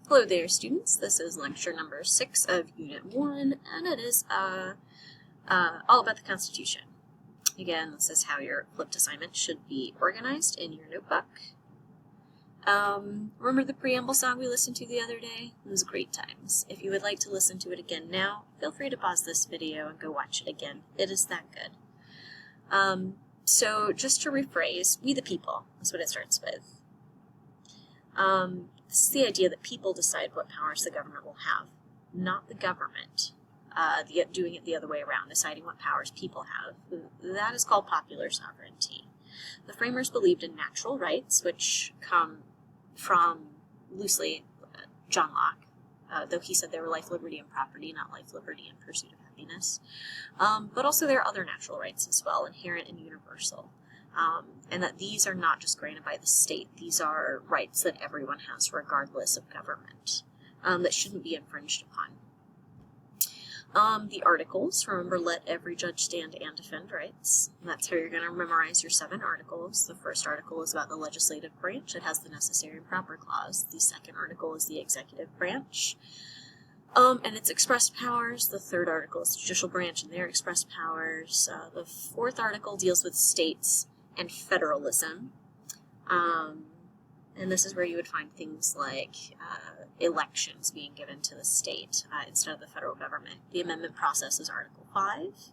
Hello there, students. This is lecture number 6 of Unit 1, and it is all about the Constitution. Again, this is how your flipped assignment should be organized in your notebook. Remember the preamble song we listened to the other day? It was great times. If you would like to listen to it again now, feel free to pause this video and go watch it again. It is that good. So just to rephrase, we the people is what it starts with. This is the idea that people decide what powers the government will have, not the government doing it the other way around, deciding what powers people have. That is called popular sovereignty. The framers believed in natural rights, which come from, loosely, John Locke, though he said they were life, liberty, and property, not life, liberty, and pursuit of happiness. But also there are other natural rights as well, inherent and universal. And that these are not just granted by the state. These are rights that everyone has regardless of government, that shouldn't be infringed upon. The articles, remember, let every judge stand and defend rights. And that's how you're going to memorize your 7 articles. The first article is about the legislative branch. It has the necessary and proper clause. The second article is the executive branch. And its expressed powers. The third article is the judicial branch and their expressed powers. The fourth article deals with states and federalism, and this is where you would find things like elections being given to the state instead of the federal government. The amendment process is Article 5.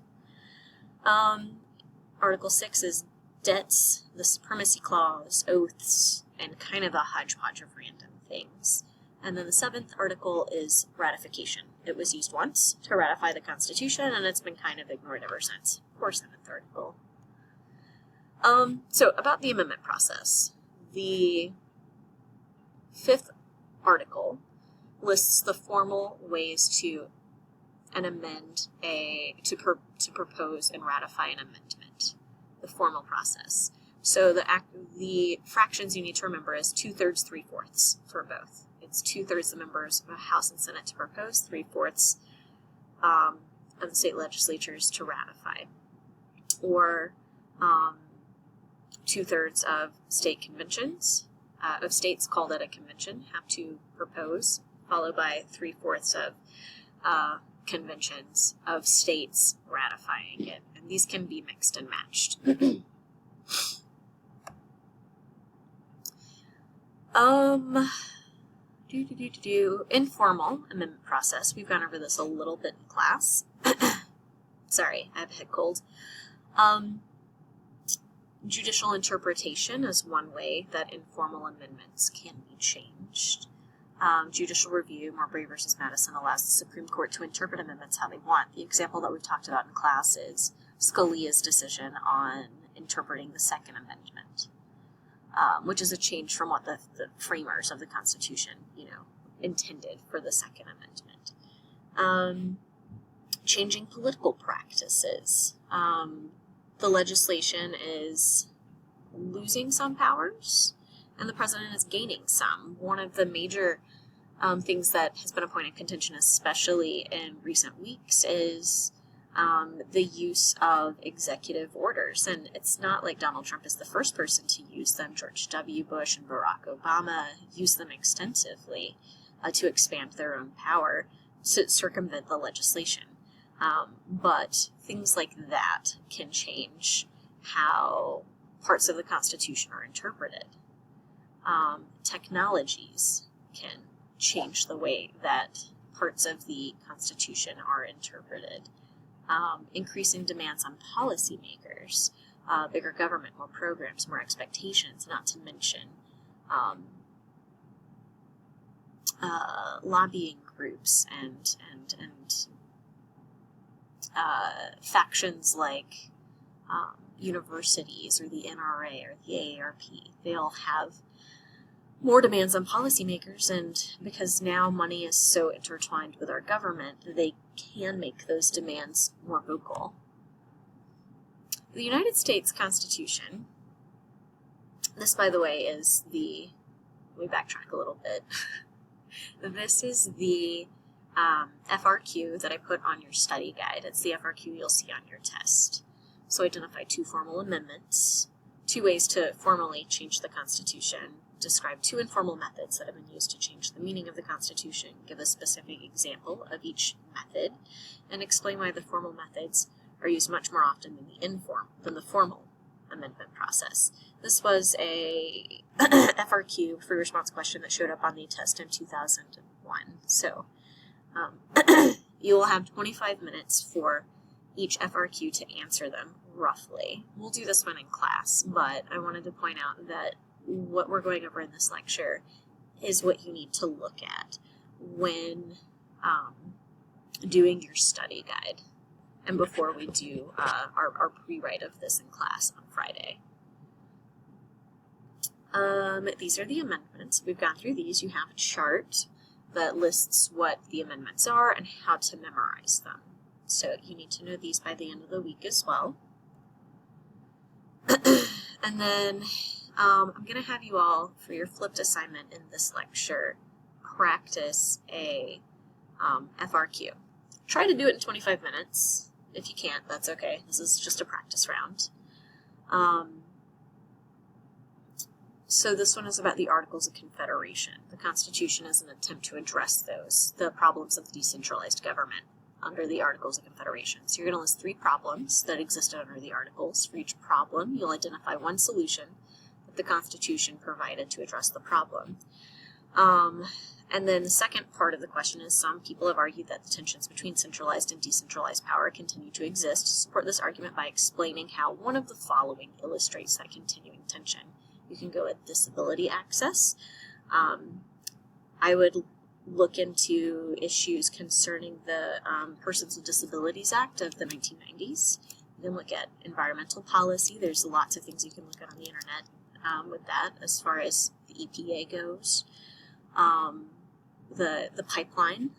Article 6 is debts, the supremacy clause, oaths, and kind of a hodgepodge of random things. And then the 7th article is ratification. It was used once to ratify the Constitution, and it's been kind of ignored ever since. Poor 7th article. So about the amendment process, the 5th article lists the formal ways to propose and ratify an amendment, the formal process. So the fractions you need to remember is 2/3, 3/4 for both. It's 2/3 the members of the House and Senate to propose, 3/4 of the state legislatures to ratify, or 2/3 of state conventions, of states called at a convention, have to propose, followed by 3/4 of conventions of states ratifying it. And these can be mixed and matched. Informal amendment process. We've gone over this a little bit in class. Sorry, I have a head cold. Judicial interpretation is one way that informal amendments can be changed. Judicial review, Marbury v. Madison, allows the Supreme Court to interpret amendments how they want. The example that we've talked about in class is Scalia's decision on interpreting the Second Amendment, which is a change from what the framers of the Constitution, intended for the Second Amendment. Changing political practices. The legislation is losing some powers, and the president is gaining some. One of the major things that has been a point of contention, especially in recent weeks, is the use of executive orders. And it's not like Donald Trump is the first person to use them. George W. Bush and Barack Obama used them extensively to expand their own power to circumvent the legislation. But things like that can change how parts of the Constitution are interpreted. Technologies can change the way that parts of the Constitution are interpreted. Increasing demands on policymakers, bigger government, more programs, more expectations, not to mention lobbying groups and factions like universities or the NRA or the AARP. They all have more demands on policymakers, and because now money is so intertwined with our government, they can make those demands more vocal. The United States Constitution, this, by the way, is let me backtrack a little bit. This is the FRQ that I put on your study guide. It's the FRQ you'll see on your test. So identify 2 formal amendments, 2 ways to formally change the Constitution, describe 2 informal methods that have been used to change the meaning of the Constitution, give a specific example of each method, and explain why the formal methods are used much more often than the formal amendment process. This was a FRQ, free response question, that showed up on the test in 2001. So you will have 25 minutes for each FRQ to answer them, roughly. We'll do this one in class, but I wanted to point out that what we're going over in this lecture is what you need to look at when doing your study guide, and before we do our pre-write of this in class on Friday. These are the amendments. We've gone through these. You have a chart that lists what the amendments are and how to memorize them. So you need to know these by the end of the week as well. And then I'm going to have you all, for your flipped assignment in this lecture, practice a FRQ. Try to do it in 25 minutes. If you can't, that's okay. This is just a practice round. So this one is about the Articles of Confederation. The Constitution is an attempt to address the problems of decentralized government under the Articles of Confederation. So you're going to list 3 problems that existed under the Articles. For each problem, you'll identify one solution that the Constitution provided to address the problem. And then the second part of the question is, some people have argued that the tensions between centralized and decentralized power continue to exist. To support this argument by explaining how one of the following illustrates that continuing tension. You can go with disability access. I would look into issues concerning the Persons with Disabilities Act of the 1990s. You can look at environmental policy. There's lots of things you can look at on the internet with that as far as the EPA goes. The pipeline,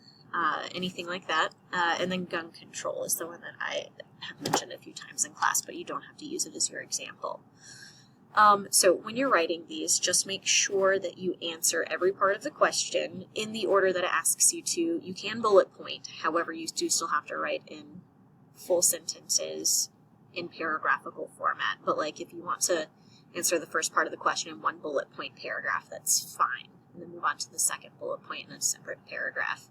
anything like that. And then gun control is the one that I have mentioned a few times in class, but you don't have to use it as your example. So when you're writing these, just make sure that you answer every part of the question in the order that it asks you to. You can bullet point, however, you do still have to write in full sentences in paragraphical format. But like if you want to answer the first part of the question in one bullet point paragraph, that's fine. And then move on to the second bullet point in a separate paragraph.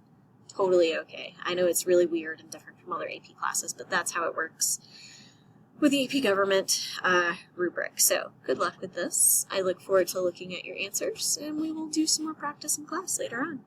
Totally okay. I know it's really weird and different from other AP classes, but that's how it works with the AP Government rubric. So good luck with this. I look forward to looking at your answers, and we will do some more practice in class later on.